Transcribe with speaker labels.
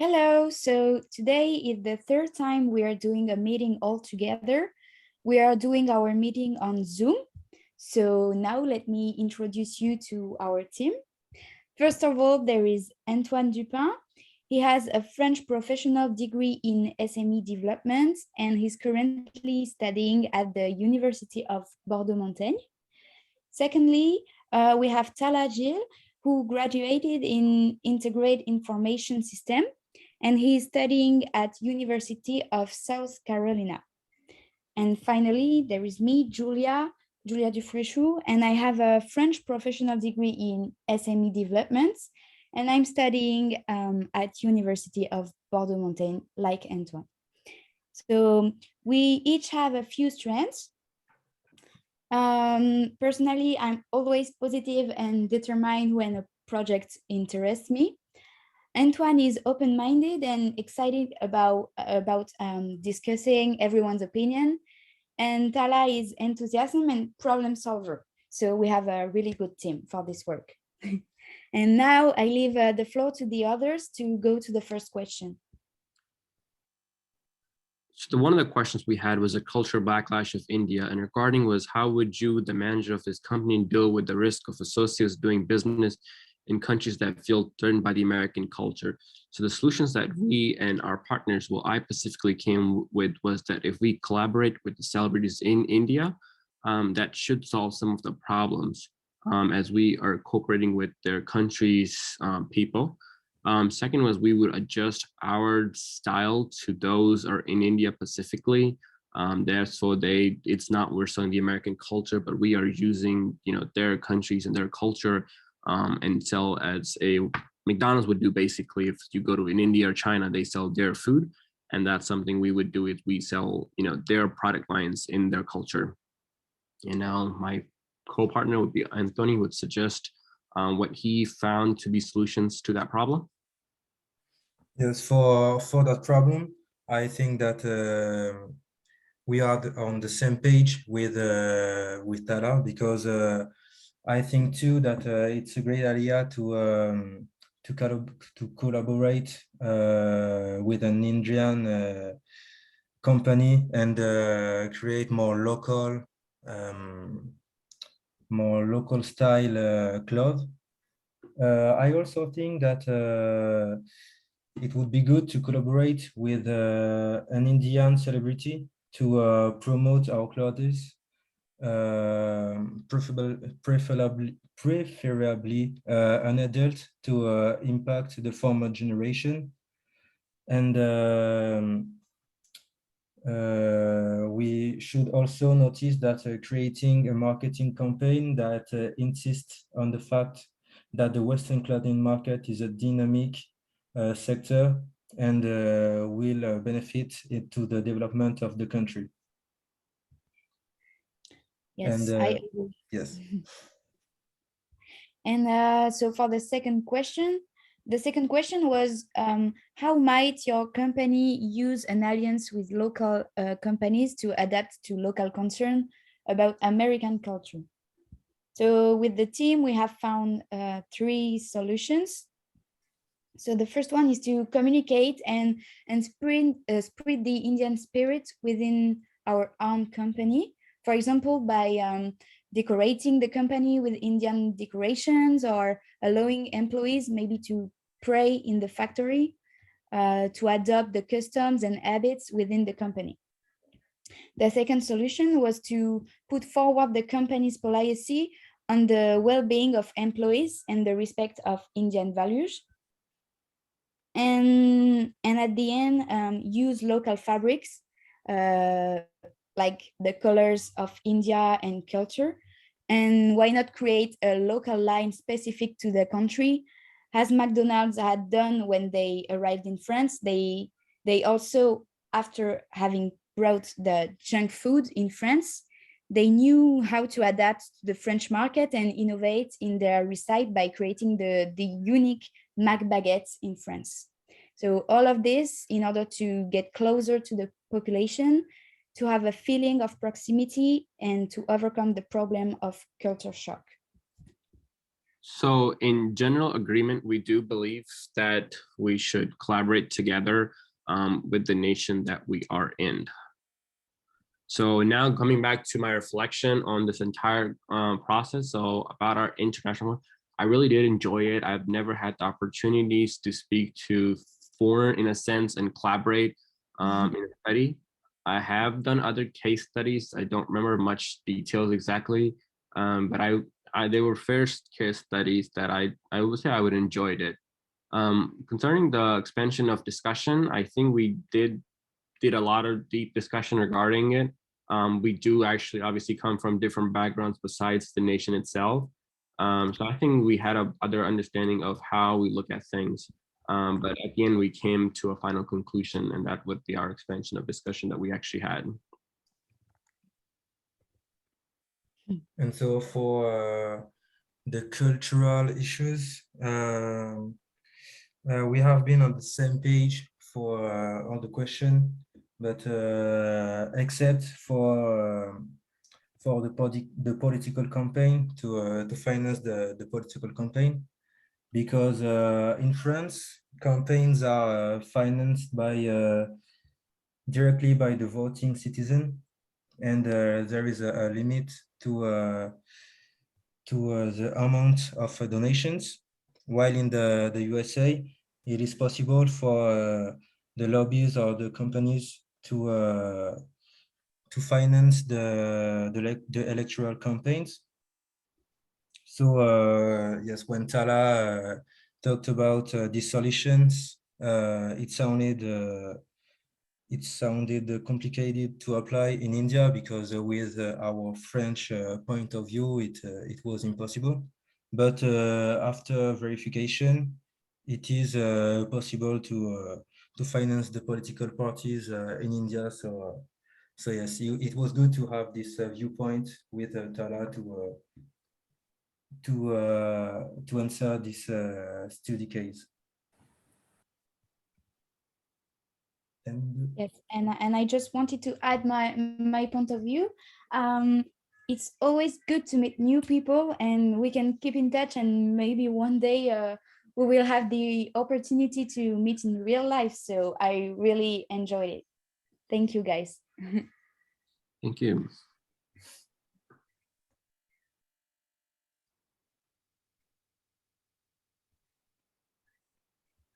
Speaker 1: Hello, so today is the third time we are doing a meeting all together. We are doing our meeting on Zoom. So now let me introduce you to our team. First of all, there is Antoine Dupin. He has a French professional degree in SME development and he's currently studying at the Université of Bordeaux Montaigne. Secondly, we have Tala Gil, who graduated in Integrated Information System, and he's studying at University of South Carolina. And finally, there is me, Julia Dufrescu, and I have a French professional degree in SME development, and I'm studying at University of Bordeaux Montaigne, like Antoine. So we each have a few strengths. Personally, I'm always positive and determined when a project interests me. Antoine is open-minded and excited about discussing everyone's opinion. And Tala is enthusiasm and problem solver. So we have a really good team for this work. And now I leave the floor to the others to go to the first question.
Speaker 2: So one of the questions we had was a cultural backlash of India, and regarding was how would you, the manager of this company, deal with the risk of associates doing business in countries that feel threatened by the American culture? So the solutions that we and our partners, well, I specifically came with was that if we collaborate with the celebrities in India, that should solve some of the problems as we are cooperating with their country's people. Second was we would adjust our style to those are in India specifically. Therefore, it's not we're selling the American culture, but we are using their countries and their culture and sell as a McDonald's would do basically. If you go to in India or China, they sell their food, and that's something we would do if we sell their product lines in their culture. And now my co-partner would be Anthony would suggest what he found to be solutions to that problem.
Speaker 3: Yes, for that problem, I think that we are on the same page with Tara, because I think too that it's a great idea to collaborate with an Indian company and create more local style clothes. I also think that it would be good to collaborate with an Indian celebrity to promote our clothes, preferably an adult to impact the former generation. And we should also notice that creating a marketing campaign that insists on the fact that the Western clothing market is a dynamic sector and will benefit to the development of the country.
Speaker 1: Yes,
Speaker 3: and,
Speaker 1: I agree.
Speaker 3: Yes.
Speaker 1: And so for the second question was how might your company use an alliance with local companies to adapt to local concern about American culture? So with the team, we have found 3 solutions. So the first one is to communicate and spread the Indian spirit within our own company. For example, by decorating the company with Indian decorations, or allowing employees maybe to pray in the factory, to adopt the customs and habits within the company. The second solution was to put forward the company's policy on the well-being of employees and the respect of Indian values. And at the end, use local fabrics, like the colors of India and culture. And why not create a local line specific to the country, as McDonald's had done when they arrived in France. They also, after having brought the junk food in France, they knew how to adapt to the French market and innovate in their recipe by creating the unique Mac baguettes in France. So all of this in order to get closer to the population, to have a feeling of proximity, and to overcome the problem of culture shock.
Speaker 2: So in general agreement, we do believe that we should collaborate together with the nation that we are in. So now coming back to my reflection on this entire process, so about our international, I really did enjoy it. I've never had the opportunities to speak to foreign in a sense and collaborate in a study. I have done other case studies. I don't remember much details exactly, but they were first case studies that I would say I would enjoyed it. Concerning the expansion of discussion, I think we did a lot of deep discussion regarding it. We do actually obviously come from different backgrounds besides the nation itself. So I think we had a other understanding of how we look at things. But at the end, we came to a final conclusion, and that would be our expansion of discussion that we actually had.
Speaker 3: And so for the cultural issues, we have been on the same page for all the question, but except for the political campaign to finance the political campaign, because in France, campaigns are financed by directly by the voting citizen, and there is a limit to the amount of donations, while in the USA, it is possible for the lobbies or the companies to finance the electoral campaigns. So yes, when Tala talked about these solutions, it sounded complicated to apply in India because with our French point of view, it was impossible. But after verification, it is possible to finance the political parties in India. So yes, it was good to have this viewpoint with Tala to answer this study case.
Speaker 1: Yes, and I just wanted to add my point of view. It's always good to meet new people, and we can keep in touch, and maybe one day we will have the opportunity to meet in real life. So I really enjoyed it. Thank you, guys.
Speaker 2: Thank you.